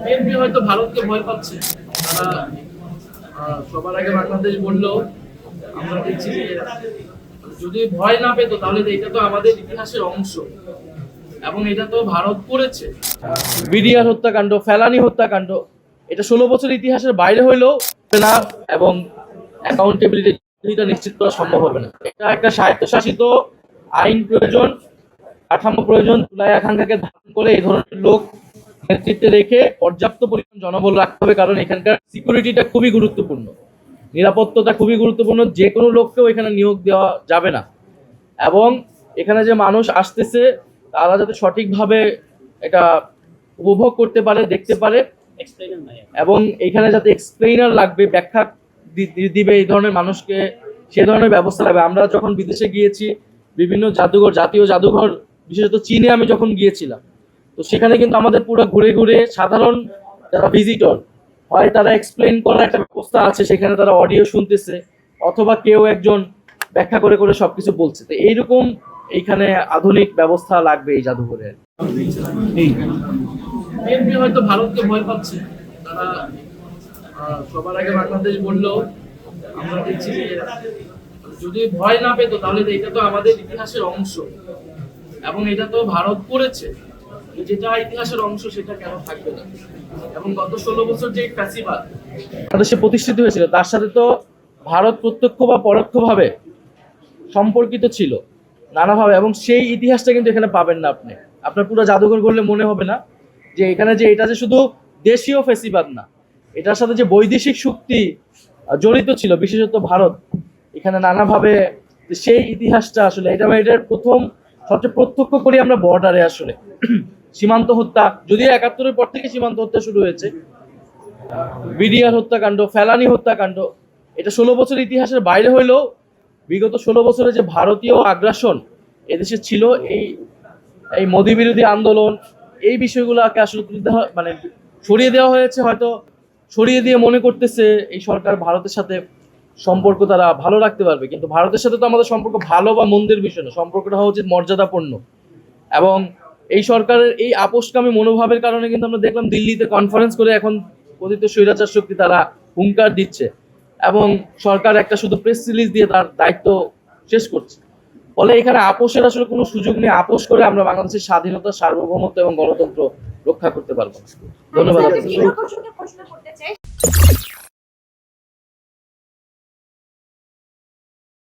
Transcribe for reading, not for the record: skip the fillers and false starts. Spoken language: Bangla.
বিএনপি হয়তো ভারতকে ভয় পাচ্ছে। তারা সবার আগে বাংলাদেশ বললেও আমরা দেখছি যে যদি ভয় না পেত তাহলে এটা তো আমাদের ইতিহাসের অংশ এবং এটা তো ভারত করেছে। বিডিআর হত্যাকাণ্ড, ফেলানি হত্যাকাণ্ড, এটা 16 বছর ইতিহাসের বাইরে হইলেও না এবং অ্যাকাউন্টেবিলিটিটা নিশ্চিত করা সম্ভব হবে না। এটা একটা স্বায়ত্তশাসিত আইন প্রয়োজন, কাঠামো প্রয়োজন। তুলাইয়া খানকাকে ধারণ করে এই ধরনের লোক নেতৃত্বে রেখে পর্যাপ্ত পরিমাণ জনবল রাখতে হবে, কারণ এখানকার সিকিউরিটিটা খুবই গুরুত্বপূর্ণ, নিরাপত্তাটা খুবই গুরুত্বপূর্ণ। যে কোনো লোককেও এখানে নিয়োগ দেওয়া যাবে না এবং এখানে যে মানুষ আসতেছে তারা যাতে সঠিকভাবে এটা উপভোগ করতে পারে, দেখতে পারে এবং এখানে যাতে এক্সপ্লেইনার লাগবে, ব্যাখ্যা দিবে এই ধরনের মানুষকে, সে ধরনের ব্যবস্থা লাগবে। আমরা যখন বিদেশে গিয়েছি বিভিন্ন জাদুঘর, জাতীয় জাদুঘর, বিশেষত চীনে আমি যখন গিয়েছিলাম, তো সেখানে কিন্তু আমাদের পুরো ঘুরে ঘুরে সাধারণ যারা ভিজিটর হয় তারা এক্সপ্লেইন করার একটা ব্যবস্থা আছে, সেখানে তারা অডিও শুনতেছে অথবা কেউ একজন ব্যাখ্যা করে করে সবকিছু বলছে। তো এইরকম এইখানে আধুনিক ব্যবস্থা লাগবে এই জাদুঘরে। বিএনপি হয়তো ভারতকে ভয় পাচ্ছে। তারা সবার আগে বাংলাদেশ বললেও আমরা দেখছি যে যদি ভয় না পেত তাহলে এটা তো আমাদের ইতিহাসের অংশ এবং এটা তো ভারত করেছে। যেটা ইতিহাসের অংশ সেটা কেন থাকবে না? এবং গত 16 বছর যে ফ্যাসিবাদ বাংলাদেশে প্রতিষ্ঠিত হয়েছিল তার সাথে তো ভারত প্রত্যক্ষ বা পরোক্ষভাবে সম্পর্কিত ছিল নানাভাবে, এবং সেই ইতিহাসটা কিন্তু এখানে পাবেন না। আপনার পুরো জাদুঘর করলে মনে হবে না যে এখানে যে এটা যে শুধু দেশীয় ফ্যাসিবাদ না, এটার সাথে যে বৈদেশিক শক্তি জড়িত ছিল, বিশেষত ভারত, এখানে নানাভাবে সেই ইতিহাসটা আসলে এটার প্রথম সবচেয়ে প্রত্যক্ষ করি আমরা বর্ডারে। আসলে সীমান্ত হত্যা, যদিও 71-এর পর থেকে সীমান্ত হত্যা শুরু হয়েছে, বিডিআর হত্যাকাণ্ড, ফেলানি হত্যাকাণ্ড, এটা 16 বছর ইতিহাসের বাইরে হইলেও বিগত 16 বছরে যে ভারতীয় আগ্রাসন এদেশে ছিল, এই মোদী বিরোধী আন্দোলন, এই বিষয়গুলোকে আসলে মানে সরিয়ে দেওয়া হয়েছে। হয়তো সরিয়ে দিয়ে মনে করতেছে এই সরকার ভারতের সাথে সম্পর্ক তারা ভালো রাখতে পারবে, কিন্তু ভারতের সাথে তো আমাদের সম্পর্ক ভালো বা মন্দের বিষয় না, সম্পর্কটা হওয়া উচিত মর্যাদাপূর্ণ। এবং এই সরকারের এই আপোষকামী মনোভাবের কারণে কিন্তু আমরা দেখলাম দিল্লিতে কনফারেন্স করে এখন কথিত স্বৈরাচার শক্তি তারা হুঙ্কার দিচ্ছে এবং সরকার একটা শুধু প্রেস রিলিজ দিয়ে তার দায়িত্ব শেষ করছে। ফলে এখানে আপোষের আসলে কোনো সুযোগ নেই। আপোষ করে আমরা বাংলাদেশের স্বাধীনতা, সার্বভৌমত্ব এবং গণতন্ত্র রক্ষা করতে পারবো না। ধন্যবাদ।